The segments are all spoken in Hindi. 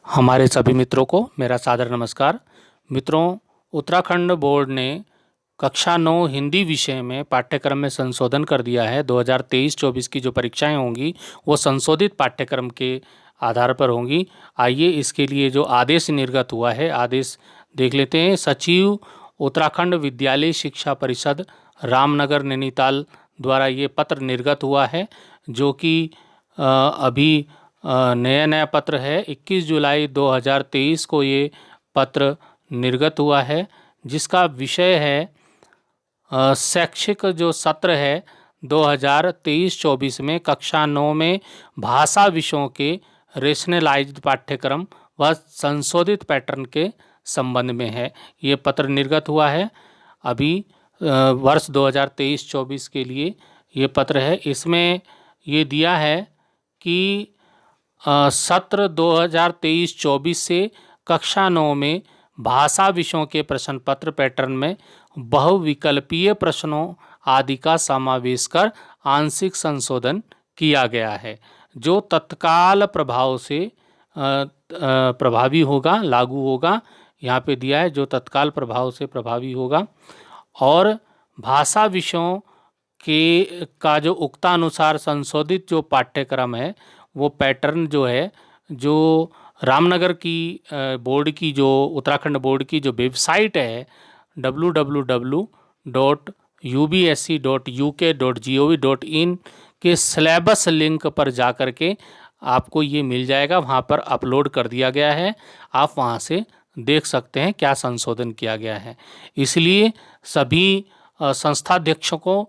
हमारे सभी मित्रों को मेरा सादर नमस्कार। मित्रों, उत्तराखंड बोर्ड ने कक्षा 9 हिंदी विषय में पाठ्यक्रम में संशोधन कर दिया है। 2023-24 की जो परीक्षाएं होंगी वो संशोधित पाठ्यक्रम के आधार पर होंगी। आइए इसके लिए जो आदेश निर्गत हुआ है, आदेश देख लेते हैं। सचिव उत्तराखंड विद्यालय शिक्षा परिषद रामनगर नैनीताल द्वारा ये पत्र निर्गत हुआ है, जो कि अभी नया नया पत्र है। 21 जुलाई 2023 को ये पत्र निर्गत हुआ है, जिसका विषय है शैक्षिक जो सत्र है 2023-24 में कक्षा 9 में भाषा विषयों के रेशनलाइज्ड पाठ्यक्रम व संशोधित पैटर्न के संबंध में है। ये पत्र निर्गत हुआ है अभी वर्ष 2023-24 के लिए ये पत्र है। इसमें ये दिया है कि सत्र 2023-24 से कक्षा 9 में भाषा विषयों के प्रश्न पत्र पैटर्न में बहुविकल्पीय प्रश्नों आदि का समावेश कर आंशिक संशोधन किया गया है, जो तत्काल प्रभाव से प्रभावी होगा, लागू होगा। यहाँ पे दिया है जो तत्काल प्रभाव से प्रभावी होगा। और भाषा विषयों के का जो उक्तानुसार संशोधित जो पाठ्यक्रम है, वो पैटर्न जो है, जो रामनगर की बोर्ड की जो उत्तराखंड बोर्ड की जो वेबसाइट है www.ubsc.uk.gov.in के सिलेबस लिंक पर जा कर के आपको ये मिल जाएगा। वहाँ पर अपलोड कर दिया गया है, आप वहाँ से देख सकते हैं क्या संशोधन किया गया है। इसलिए सभी संस्थाध्यक्षों,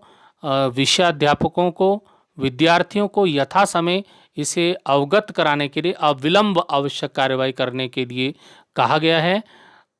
विषयाध्यापकों को, विद्यार्थियों को यथा समय इसे अवगत कराने के लिए अविलंब आवश्यक कार्रवाई करने के लिए कहा गया है।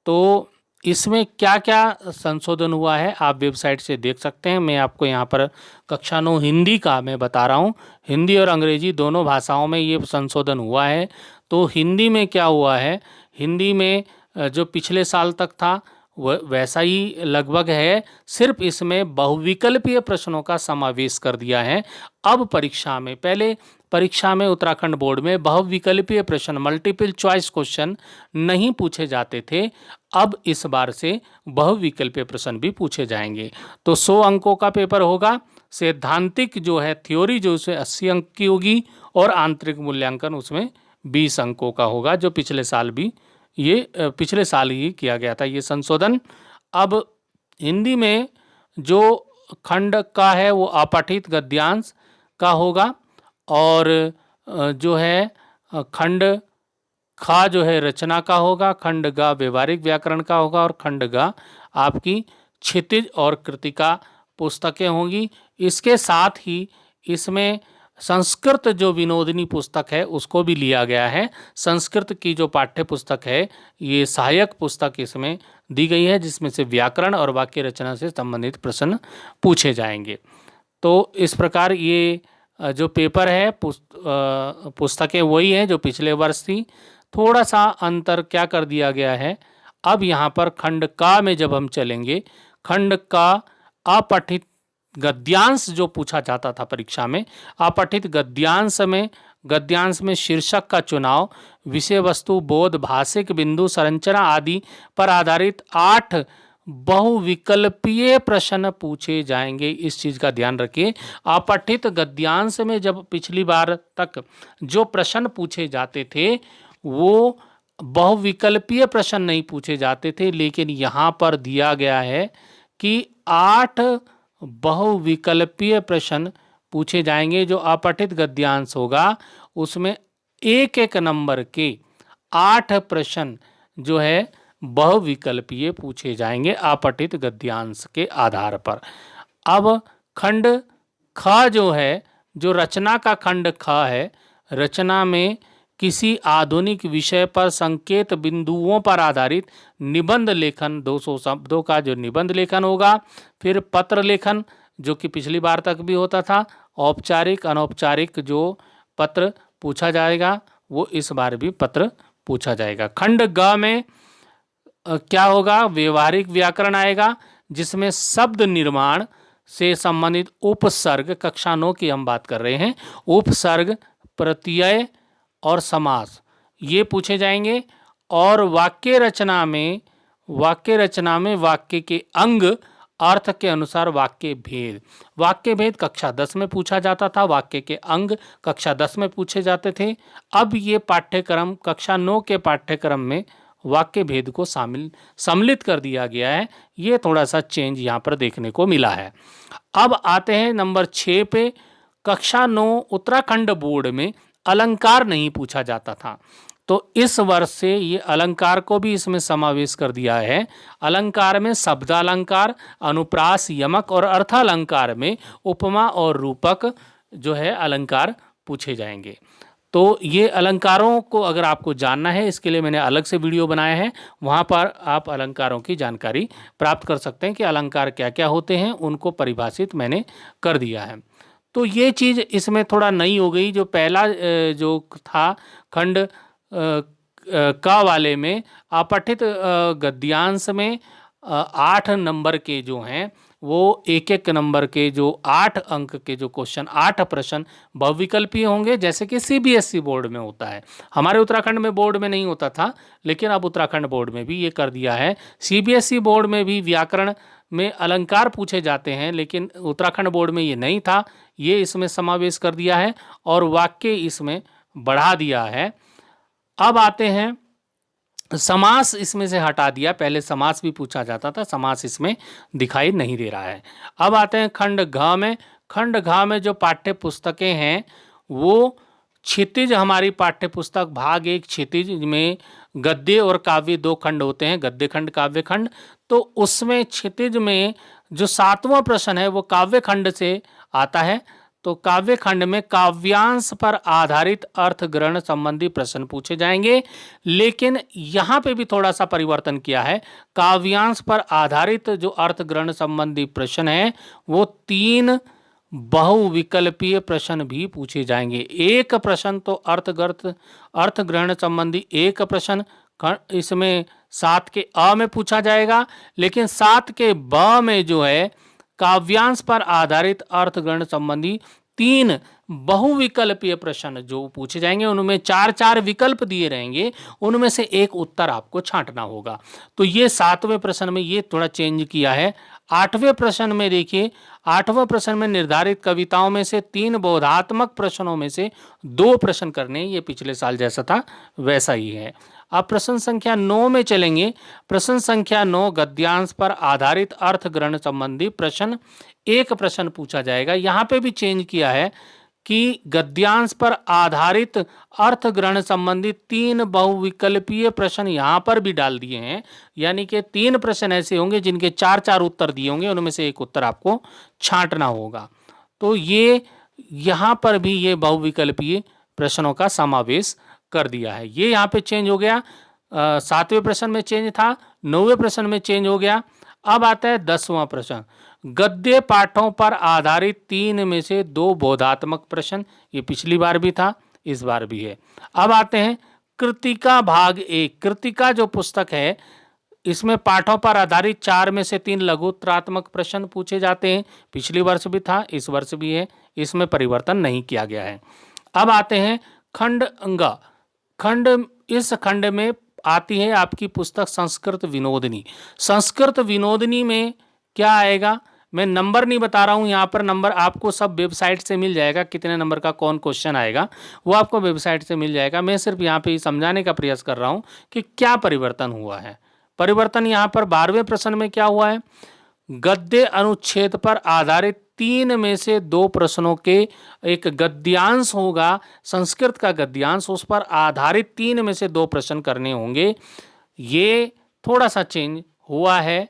तो इसमें क्या क्या संशोधन हुआ है आप वेबसाइट से देख सकते हैं। मैं आपको यहाँ पर कक्षा 9 हिंदी का मैं बता रहा हूँ। हिंदी और अंग्रेजी दोनों भाषाओं में ये संशोधन हुआ है। तो हिंदी में क्या हुआ है, हिंदी में जो पिछले साल तक था वैसा ही लगभग है, सिर्फ इसमें बहुविकल्पीय प्रश्नों का समावेश कर दिया है। अब परीक्षा में, पहले परीक्षा में उत्तराखंड बोर्ड में बहुविकल्पीय प्रश्न मल्टीपल चॉइस क्वेश्चन नहीं पूछे जाते थे। अब इस बार से बहुविकल्पीय प्रश्न भी पूछे जाएंगे। तो 100 अंकों का पेपर होगा। सैद्धांतिक जो है थ्योरी जो उसमें 80 अंक की होगी और आंतरिक मूल्यांकन उसमें 20 अंकों का होगा, जो पिछले साल ही किया गया था ये संशोधन। अब हिंदी में जो खंड का है वो अपठित गद्यांश का होगा, और जो है खंड खा जो है रचना का होगा, खंड गा व्यवहारिक व्याकरण का होगा, और खंड गा आपकी क्षितिज और कृतिका पुस्तकें होंगी। इसके साथ ही इसमें संस्कृत जो विनोदिनी पुस्तक है उसको भी लिया गया है। संस्कृत की जो पाठ्य पुस्तक है ये सहायक पुस्तक इसमें दी गई है, जिसमें से व्याकरण और वाक्य रचना से संबंधित प्रश्न पूछे जाएंगे। तो इस प्रकार ये जो पेपर है पुस्तकें वही हैं जो पिछले वर्ष थी। थोड़ा सा अंतर क्या कर दिया गया है, अब यहाँ पर खंड का में जब हम चलेंगे, खंड का अपठित गद्यांश जो पूछा जाता था परीक्षा में, अपठित गद्यांश में शीर्षक का चुनाव, विषय वस्तु, बोध, भाषिक बिंदु, संरचना आदि पर आधारित 8 बहुविकल्पीय प्रश्न पूछे जाएंगे। इस चीज का ध्यान रखिए। अपठित गद्यांश में जब पिछली बार तक जो प्रश्न पूछे जाते थे वो बहुविकल्पीय प्रश्न नहीं पूछे जाते थे, लेकिन यहाँ पर दिया गया है कि 8 बहुविकल्पीय प्रश्न पूछे जाएंगे। जो अपठित गद्यांश होगा उसमें एक एक नंबर के 8 प्रश्न जो है बहुविकल्पीय पूछे जाएंगे अपठित गद्यांश के आधार पर। अब खंड ख जो है, जो रचना का खंड ख है, रचना में किसी आधुनिक विषय पर संकेत बिंदुओं पर आधारित निबंध लेखन, 200 शब्दों का जो निबंध लेखन होगा। फिर पत्र लेखन जो कि पिछली बार तक भी होता था, औपचारिक अनौपचारिक जो पत्र पूछा जाएगा वो इस बार भी पत्र पूछा जाएगा। खंड ग में क्या होगा, व्यवहारिक व्याकरण आएगा, जिसमें शब्द निर्माण से संबंधित उपसर्ग, कक्षा 9 की हम बात कर रहे हैं, उपसर्ग, प्रत्यय और समास, ये पूछे जाएंगे। और वाक्य रचना में वाक्य के अंग, अर्थ के अनुसार वाक्य भेद कक्षा 10 में पूछा जाता था, वाक्य के अंग कक्षा 10 में पूछे जाते थे। अब ये पाठ्यक्रम कक्षा 9 के पाठ्यक्रम में वाक्य भेद को सम्मिलित कर दिया गया है। ये थोड़ा सा चेंज यहाँ पर देखने को मिला है। अब आते हैं नंबर 6 पे। कक्षा 9 उत्तराखंड बोर्ड में अलंकार नहीं पूछा जाता था, तो इस वर्ष से ये अलंकार को भी इसमें समावेश कर दिया है। अलंकार में शब्दालंकार, अनुप्रास, यमक और अर्थालंकार में उपमा और रूपक जो है अलंकार पूछे जाएंगे। तो ये अलंकारों को अगर आपको जानना है, इसके लिए मैंने अलग से वीडियो बनाया है, वहाँ पर आप अलंकारों की जानकारी प्राप्त कर सकते हैं कि अलंकार क्या क्या होते हैं, उनको परिभाषित मैंने कर दिया है। तो ये चीज़ इसमें थोड़ा नई हो गई। जो पहला जो था खंड का वाले में अपठित गद्यांश में 8 नंबर के जो हैं वो एक एक नंबर के जो 8 अंक के जो क्वेश्चन, 8 प्रश्न बहुविकल्पीय होंगे, जैसे कि सीबीएसई बोर्ड में होता है। हमारे उत्तराखंड में बोर्ड में नहीं होता था, लेकिन अब उत्तराखंड बोर्ड में भी ये कर दिया है। सीबीएसई बोर्ड में भी व्याकरण में अलंकार पूछे जाते हैं, लेकिन उत्तराखंड बोर्ड में ये नहीं था, ये इसमें समावेश कर दिया है और वाक्य इसमें बढ़ा दिया है। अब आते हैं समास, इसमें से हटा दिया, पहले समास भी पूछा जाता था, समास इसमें दिखाई नहीं दे रहा है। अब आते हैं खंड घ में। खंड घ में जो पाठ्य पुस्तकें हैं वो क्षितिज, हमारी पाठ्य पुस्तक भाग 1 क्षितिज में गद्य और काव्य 2 खंड होते हैं, गद्य खंड, काव्य खंड। तो उसमें क्षितिज में जो 7वां प्रश्न है वो काव्य खंड से आता है। तो काव्य खंड में काव्यांश पर आधारित अर्थ ग्रहण संबंधी प्रश्न पूछे जाएंगे, लेकिन यहां पे भी थोड़ा सा परिवर्तन किया है। काव्यांश पर आधारित जो अर्थ ग्रहण संबंधी प्रश्न है वो 3 बहुविकल्पीय प्रश्न भी पूछे जाएंगे। एक प्रश्न तो अर्थ ग्रहण संबंधी एक प्रश्न इसमें 7 के अ में पूछा जाएगा, लेकिन 7 के ब में जो है काव्यांश पर आधारित अर्थ ग्रहण संबंधी 3 बहुविकल्पीय प्रश्न जो पूछे जाएंगे, उनमें 4-4 विकल्प दिए रहेंगे, उनमें से एक उत्तर आपको छांटना होगा। तो ये 7वें प्रश्न में ये थोड़ा चेंज किया है। 8वें प्रश्न में देखिए, 8वें प्रश्न में निर्धारित कविताओं में से 3 बोधात्मक प्रश्नों में से 2 प्रश्न करने, ये पिछले साल जैसा था वैसा ही है। अब प्रश्न संख्या 9 में चलेंगे। प्रश्न संख्या 9 गद्यांश पर आधारित अर्थ ग्रहण संबंधी प्रश्न, एक प्रश्न पूछा जाएगा। यहाँ पे भी चेंज किया है कि गद्यांश पर आधारित अर्थ ग्रहण संबंधी 3 बहुविकल्पीय प्रश्न यहाँ पर भी डाल दिए हैं, यानी कि 3 प्रश्न ऐसे होंगे जिनके 4-4 उत्तर दिए होंगे, उनमें से एक उत्तर आपको छांटना होगा। तो ये यहाँ पर भी ये बहुविकल्पीय प्रश्नों का समावेश कर दिया है। ये यहाँ पे चेंज हो गया। 7वें प्रश्न में चेंज था, 9वें प्रश्न में चेंज हो गया। अब आता है 10वां प्रश्न, गद्य पाठों पर आधारित 3 में से 2 बोधात्मक प्रश्न। ये पिछली बार भी था, इस बार भी है। अब आते हैं कृतिका भाग 1। कृतिका जो पुस्तक है इसमें पाठों पर आधारित 4 में से 3 लघुत्तरात्मक प्रश्न पूछे जाते हैं। पिछली वर्ष भी था, इस वर्ष भी है, इसमें परिवर्तन नहीं किया गया है। अब आते हैं खंड अंगा। इस खंड में आती है आपकी पुस्तक संस्कृत विनोदनी। संस्कृत विनोदनी में क्या आएगा, मैं नंबर नहीं बता रहा हूं, यहाँ पर नंबर आपको सब वेबसाइट से मिल जाएगा, कितने नंबर का कौन क्वेश्चन आएगा वो आपको वेबसाइट से मिल जाएगा। मैं सिर्फ यहाँ पे समझाने का प्रयास कर रहा हूँ कि क्या परिवर्तन हुआ है। परिवर्तन यहाँ पर 12वें प्रश्न में क्या हुआ है, गद्य अनुच्छेद पर आधारित 3 में से 2 प्रश्नों के एक गद्यांश होगा, संस्कृत का गद्यांश, उस पर आधारित 3 में से 2 प्रश्न करने होंगे। ये थोड़ा सा चेंज हुआ है।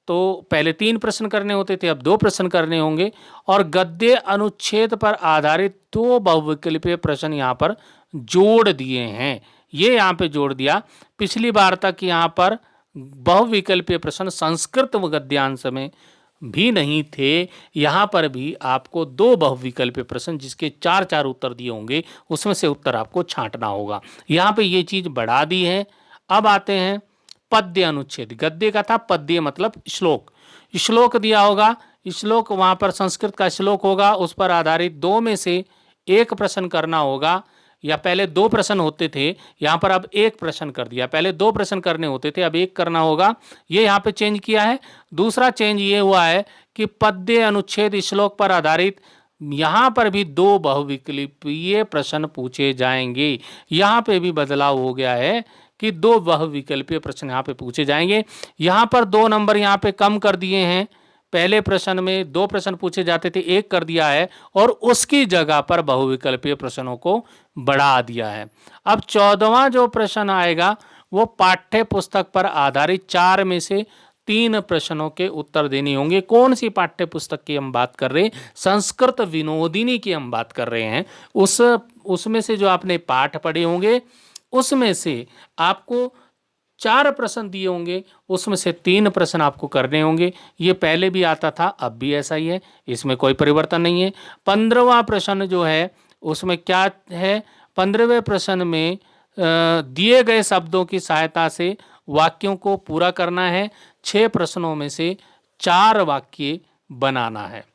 तो पहले 3 प्रश्न करने होते थे, अब 2 प्रश्न करने होंगे। और गद्य अनुच्छेद पर आधारित 2 बहुविकल्पीय प्रश्न यहाँ पर जोड़ दिए हैं। ये यहाँ पे जोड़ दिया। पिछली बार तक यहाँ पर बहुविकल्पीय प्रश्न संस्कृत गद्यांश में भी नहीं थे, यहाँ पर भी आपको 2 बहुविकल्पीय प्रश्न जिसके 4-4 उत्तर दिए होंगे, उसमें से उत्तर आपको छांटना होगा। यहाँ पे ये चीज बढ़ा दी है। अब आते हैं पद्य अनुच्छेद। गद्य का था, पद्य मतलब श्लोक दिया होगा। श्लोक वहां पर संस्कृत का श्लोक होगा, उस पर आधारित 2 में से 1 प्रश्न करना होगा। या पहले 2 प्रश्न होते थे, यहाँ पर अब 1 प्रश्न कर दिया। पहले 2 प्रश्न करने होते थे, अब 1 करना होगा, ये यहाँ पे चेंज किया है। दूसरा चेंज ये हुआ है कि पद्य अनुच्छेद श्लोक पर आधारित यहाँ पर भी 2 बहुविकल्पीय प्रश्न पूछे जाएंगे। यहाँ पे भी बदलाव हो गया है कि 2 बहुविकल्पीय प्रश्न यहाँ पे पूछे जाएंगे। यहाँ पर 2 नंबर यहाँ पे कम कर दिए हैं। पहले प्रश्न में 2 प्रश्न पूछे जाते थे, 1 कर दिया है और उसकी जगह पर बहुविकल्पीय प्रश्नों को बढ़ा दिया है। अब 14वां जो प्रश्न आएगा वो पाठ्य पुस्तक पर आधारित 4 में से 3 प्रश्नों के उत्तर देने होंगे। कौन सी पाठ्य पुस्तक की हम बात कर रहे हैं? संस्कृत विनोदिनी की हम बात कर रहे हैं। उसमें से जो आपने पाठ पढ़े होंगे उसमें से आपको 4 प्रश्न दिए होंगे, उसमें से 3 प्रश्न आपको करने होंगे। ये पहले भी आता था, अब भी ऐसा ही है, इसमें कोई परिवर्तन नहीं है। 15वां प्रश्न जो है उसमें क्या है? 15वें प्रश्न में दिए गए शब्दों की सहायता से वाक्यों को पूरा करना है। 6 प्रश्नों में से 4 वाक्य बनाना है।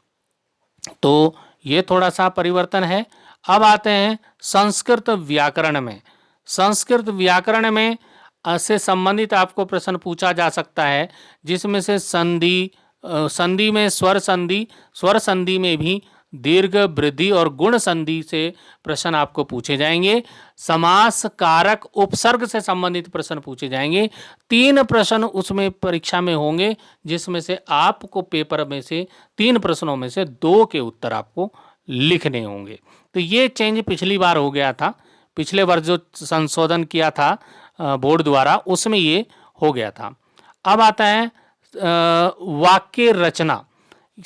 तो ये थोड़ा सा परिवर्तन है। अब आते हैं संस्कृत व्याकरण में। संस्कृत व्याकरण में से संबंधित आपको प्रश्न पूछा जा सकता है, जिसमें से संधि में स्वर संधि में भी दीर्घ, वृद्धि और गुण संधि से प्रश्न आपको पूछे जाएंगे। समास, कारक, उपसर्ग से संबंधित प्रश्न पूछे जाएंगे। 3 प्रश्न उसमें परीक्षा में होंगे, जिसमें से आपको पेपर में से 3 प्रश्नों में से 2 के उत्तर आपको लिखने होंगे। तो ये चेंज पिछली बार हो गया था, पिछले वर्ष जो संशोधन किया था बोर्ड द्वारा, उसमें ये हो गया था। अब आता है वाक्य रचना।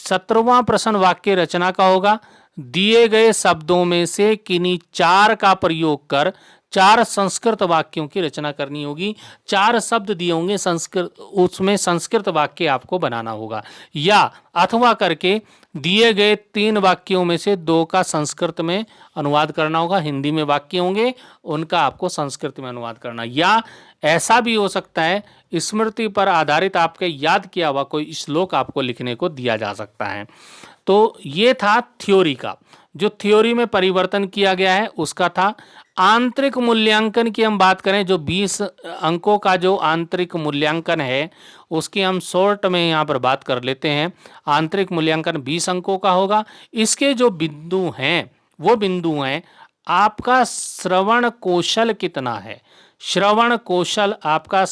17वां प्रश्न वाक्य रचना का होगा। दिए गए शब्दों में से किन्हीं 4 का प्रयोग कर 4 संस्कृत वाक्यों की रचना करनी होगी। 4 शब्द दिए होंगे संस्कृत, उसमें संस्कृत वाक्य आपको बनाना होगा, या अथवा करके दिए गए 3 वाक्यों में से 2 का संस्कृत में अनुवाद करना होगा। हिंदी में वाक्य होंगे, उनका आपको संस्कृत में अनुवाद करना, या ऐसा भी हो सकता है स्मृति पर आधारित आपके याद किया हुआ कोई श्लोक आपको लिखने को दिया जा सकता है। तो ये था थ्योरी का। जो थ्योरी में परिवर्तन किया गया है उसका था। आंतरिक मूल्यांकन की हम बात करें, जो 20 अंकों का जो आंतरिक मूल्यांकन है उसकी हम शॉर्ट में यहाँ पर बात कर लेते हैं। आंतरिक मूल्यांकन 20 अंकों का होगा। इसके जो बिंदु हैं वो बिंदु हैं, आपका श्रवण कौशल कितना है। श्रवण कौशल आपका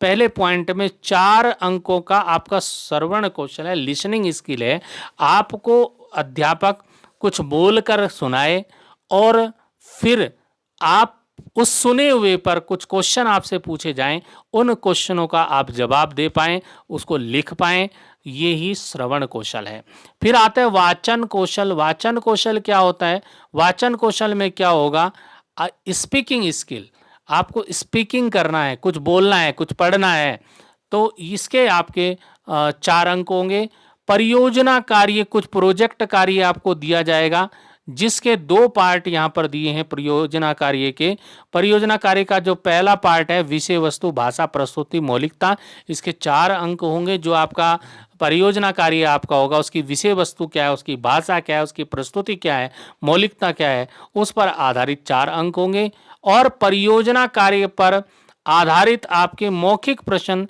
पहले पॉइंट में 4 अंकों का आपका श्रवण कौशल है, लिसनिंग स्किल है। आपको अध्यापक कुछ बोलकर सुनाए और फिर आप उस सुने हुए पर कुछ क्वेश्चन आपसे पूछे जाएं, उन क्वेश्चनों का आप जवाब दे पाएं, उसको लिख पाएं, ये ही श्रवण कौशल है। फिर आता है वाचन कौशल। वाचन कौशल क्या होता है? वाचन कौशल में क्या होगा? स्पीकिंग स्किल, आपको स्पीकिंग करना है, कुछ बोलना है, कुछ पढ़ना है, तो इसके आपके 4 अंक होंगे। परियोजना कार्य, कुछ प्रोजेक्ट कार्य आपको दिया जाएगा, जिसके 2 पार्ट यहाँ पर दिए हैं परियोजना कार्य के। परियोजना कार्य का जो पहला पार्ट है विषय वस्तु भाषा प्रस्तुति मौलिकता, इसके 4 अंक होंगे। जो आपका परियोजना कार्य आपका होगा उसकी विषय वस्तु क्या है, उसकी भाषा क्या है, उसकी प्रस्तुति क्या है, मौलिकता क्या है, उस पर आधारित 4 अंक होंगे। और परियोजना कार्य पर आधारित आपके मौखिक प्रश्न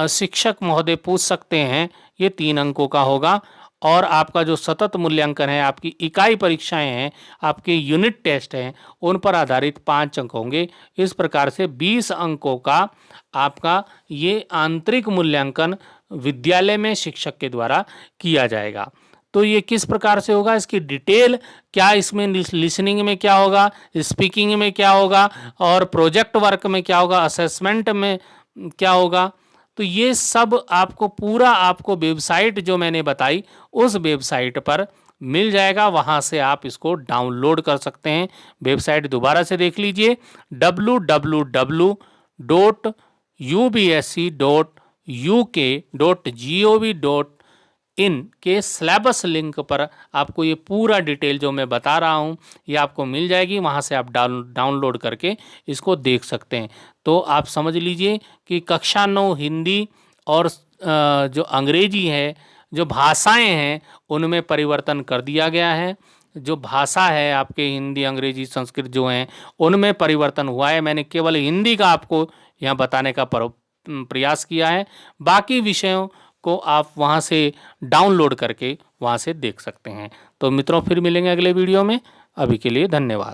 शिक्षक महोदय पूछ सकते हैं, ये 3 अंकों का होगा। और आपका जो सतत मूल्यांकन है, आपकी इकाई परीक्षाएं हैं, आपके यूनिट टेस्ट हैं, उन पर आधारित 5 अंक होंगे। इस प्रकार से 20 अंकों का आपका ये आंतरिक मूल्यांकन विद्यालय में शिक्षक के द्वारा किया जाएगा। तो ये किस प्रकार से होगा, इसकी डिटेल क्या, इसमें लिसनिंग में क्या होगा, स्पीकिंग में क्या होगा, और प्रोजेक्ट वर्क में क्या होगा, असेसमेंट में क्या होगा, तो ये सब आपको पूरा आपको वेबसाइट जो मैंने बताई उस वेबसाइट पर मिल जाएगा। वहाँ से आप इसको डाउनलोड कर सकते हैं। वेबसाइट दोबारा से देख लीजिए, www.ubsc.uk.gov.in के सिलेबस लिंक पर आपको ये पूरा डिटेल जो मैं बता रहा हूँ ये आपको मिल जाएगी। वहाँ से आप डाउनलोड करके इसको देख सकते हैं। तो आप समझ लीजिए कि कक्षा 9 हिंदी और जो अंग्रेजी है, जो भाषाएं हैं, उनमें परिवर्तन कर दिया गया है। जो भाषा है आपके हिंदी, अंग्रेजी, संस्कृत जो हैं उनमें परिवर्तन हुआ है। मैंने केवल हिंदी का आपको यहाँ बताने का प्रयास किया है। बाकी विषयों को आप वहाँ से डाउनलोड करके वहाँ से देख सकते हैं। तो मित्रों, फिर मिलेंगे अगले वीडियो में। अभी के लिए धन्यवाद।